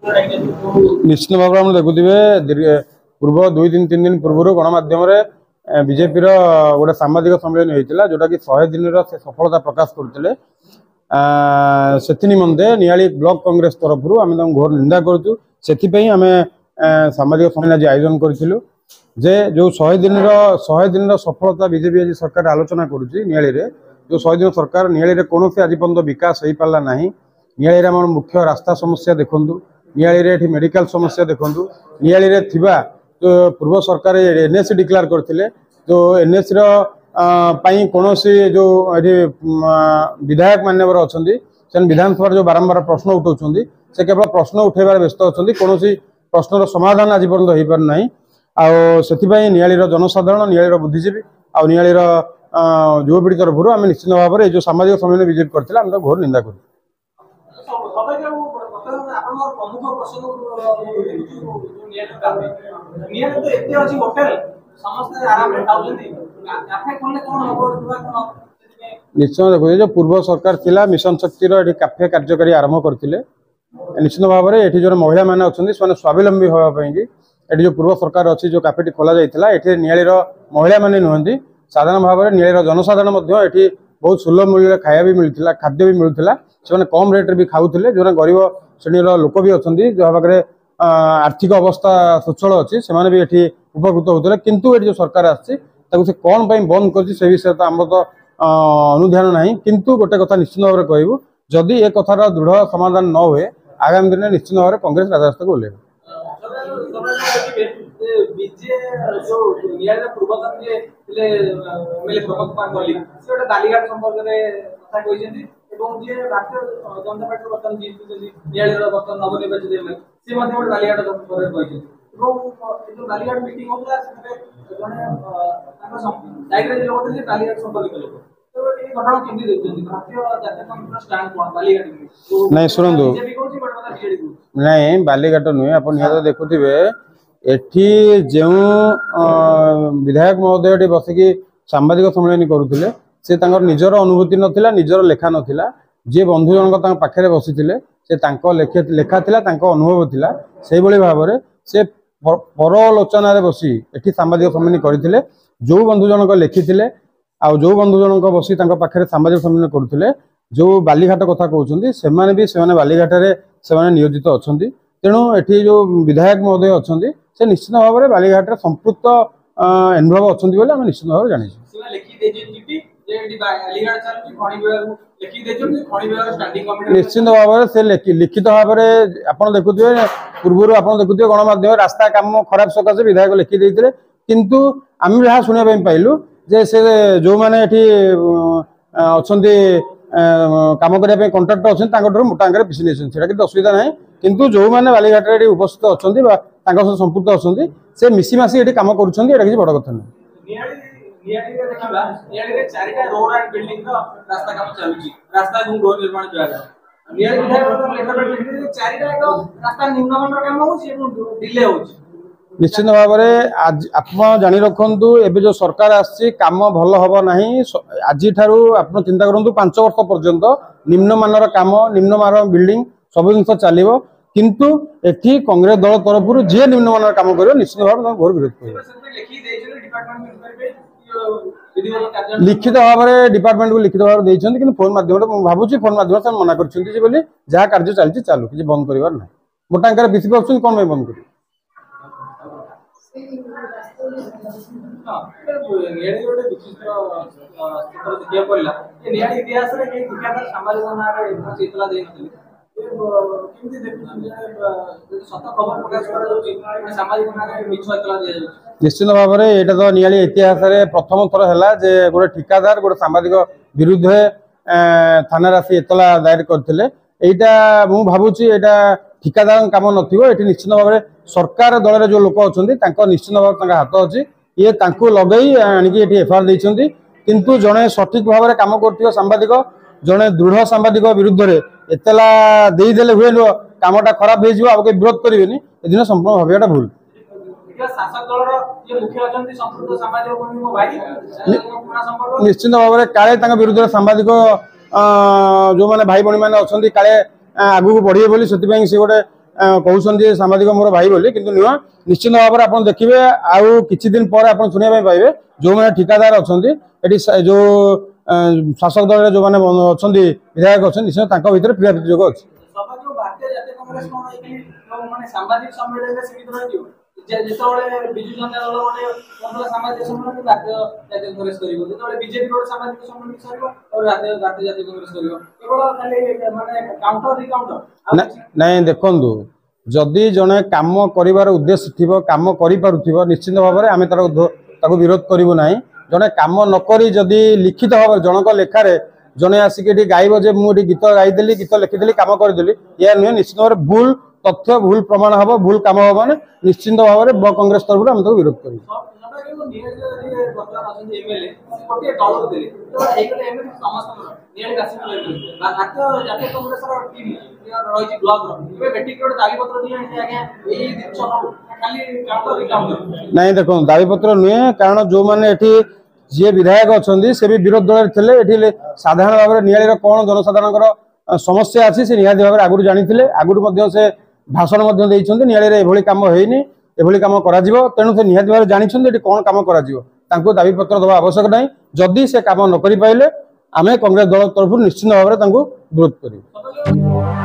निश्चित भाव में देखुए पूर्व 2-3 दिन पूर्व गणमाध्यम बीजेपी गोटे सांबादिक सम्मेलन होता जोटा कि 100 दिन से सफलता प्रकाश करते से निमंते नियाली ब्लॉक कांग्रेस तरफ आम घोर निंदा करूँ से आम सांबादिक सम्मेलन आज आयोजन करूँ जे जो 100 दिन सफलता बीजेपी आज सरकार आलोचना करुच्ची नियाली जो 100 दिन सरकार नियाली कौन आज पर्यटन विकास हो पारा ना नियाली आम मुख्य रास्ता समस्या देखूँ नियाली मेडिकल समस्या देखूँ नियाली जो पूर्व सरकार एनएसी डिक्लेयर करते जो एनएसी कौन जो विधायक मान्यवर अच्छा से विधानसभा जो बारंबार प्रश्न उठाऊँ से केवल प्रश्न उठेबार व्यस्त अच्छा कौन प्रश्नर समाधान आज पर्यटन हो पारना आई नियाली जनसाधारण नियाली बुद्धिजीवी आ नियाली युवपीढ़ी तरफ आम निश्चित भाव में जो सामाजिक सम्मेलन बीजेपी करते आम घोर निंदा कर निश्चय देखिए जो पूर्व सरकार थिला मिशन शक्ति काफे कार्यकारी आरंभ करते निश्चित भाव में ये जो महिला मैंने अच्छा स्वावलंबी होगापी जो पूर्व सरकार अच्छी जो काफेटी खोल जाता है नियाली महिला मैंने नुहति साधारण भाव में नियाली जनसाधारण ये बहुत सुलभ मूल्य खाया भी मिलता खाद्य भी मिलता से कम रेट्रे भी खाऊले जो गरीब श्रेणीर लोक भी अच्छा जो पाखे आर्थिक अवस्था सुचल अच्छी से भी ये उपकृत होते किंतु ये जो सरकार आसी कौन बंद कर विषय तो आम तो अनुधान ना किंतु गोटे कथा निश्चित भाव में कहूँ जदि ए कथार दृढ़ समाधान न हुए आगामी दिन में निश्चित भाव में कांग्रेस राजरास्ता को ओह्लैब नहीं शुणु नहीं बालीघाट नुहे आप निहत देखुवे एठी जो विधायक महोदय बसिकी सांबादिक सम्मेलन करुले से निजर अनुभूति नथिला निजर लेखा नथिला जे बंधु जनक पाखे बसी लेखा थिला अनुभव थिला से भाव में से परलोचन बसी एठी सांबादिक सम्मेलन करते जो बंधु जनक लिखिले आ जो बंधु जनक बसी पाखे सांबादिक सम्मेलन करुले जो बालीघाट कथा कहते से बालीघाट से नियोजित अच्छा तेणु ये जो विधायक महोदय अच्छा से निश्चित भाव में बालीघाट संपृक्त अनुभव अच्छा निश्चित भाव में जानी निश्चित भाव में से लिखित भाव में आप देखुए पूर्व आप देखुए गणमाध्यम रास्ता काम खराब सकाशे विधायक लिखिदे किंतु आम जहाँ शुणा पाइलु जे से जो मैंने अच्छा काम करने कंट्राक्टर अच्छे मोटा अंक पिसी नहीं कि असुविधा ना किंतु जो मैंने बालीघाट उपस्थित अच्छा संपुक्त अच्छा से मिसीमासी ये कम कर बड़ कथा निश्चित भाव में आज आप जानी रखु एबे जो सरकार आसी काम भल हम ना आज आप चिंता करूँ 5 वर्ष पर्यंत निम्नमानर काम निम्नमान बिल्डिंग सब जिन चलो किंतु एठी कांग्रेस दल तरफ जी निम्नमानर काम कर निश्चित भाव में घोर विरोध कर लिखित भाव में डिपार्टमेंट को लिखित भाव में फोन माध्यम भावुँ फोन माध्यम से मना कर जहाँ कार्य चलती चालू कि बंद कर मोटा अंक बीसी पाँच कौन बंद कर निश्चित भाव में यहाँ तो नियाली इतिहास प्रथम थर है गोटे ठिकादार गोटे सांबादिक विरुद्ध थाना आसी एतला दायर करते यहाँ मु भावुची यहाँ ठिकादार काम ये निश्चित भाव में सरकार दल जो लोक अच्छा निश्चित भाव में हाथ अच्छी ये लगे आणिकी एफआईआर देते किंतु जड़े सठिक भाव में कम कर सांबादिक जड़े दृढ़ सांबादिक विरुद्ध में एतला देदेले हुए कामटा खराब हो विरोध करेंगे ये संपूर्ण भावियाटा भूल निश्चित भाव में काले विरुद्ध सांबादिक जो मैंने भाई भाई मैंने अच्छा काले आगू बढ़े बोली से गोटे कहते सामाजिक मोर भाई बोली कि नुह निश्चित भाव में आप देखिए आउ किछि दिन पर आप शुणा पाइबे जो मैंने ठिकादार अच्छा जो शासक दल जो मैंने अच्छा विधायक अच्छा निश्चय भितर प्रिया प्रतिजोग अच्छी बिजु जनता दल गोटे सामाजिक सम्मेलन भारतीय जातीय कांग्रेस करिवो जेतबेले बीजेपी गोटे सामाजिक सम्मेलन करिवो और भारतीय जातीय कांग्रेस करिवो केवल खाली माने काउंटर रिकाउंटर नहीं देखंदु जदि जने काम करिवार उद्देश्य थिबो काम करि पारुथिबो निश्चित भाव में आमे ताको विरोध करिवो नाही जने काम न करी जदि लिखित भाव जनक लेखारे जने आसिक गाइब जे मु गीत गाइदेली गीत लिखिदेली काम करदेली या नुहे निश्चित भाव भूल तथ्य भूल प्रमाण हम भूल काम हम माने निश्चित भाव में कांग्रेस तरफ आम विरोध कर नहीं देखो दाबी पत्र नुहे कारण जो मैंने जी विधायक अच्छा से भी विरोध दल थे साधारण भाव में निआली कौन जनसाधारण समस्या अच्छी से निहाती भाव में आगुरी जानी आगुरी से भाषण निआली एभली कम होनी एभली कम तेणु से निहाती भाव जानते कौन कम दाबी पत्र दवा आवश्यक नहीं जदि से कम न कर पाइले आम कांग्रेस दल तरफ निश्चित भाव में विरोध कर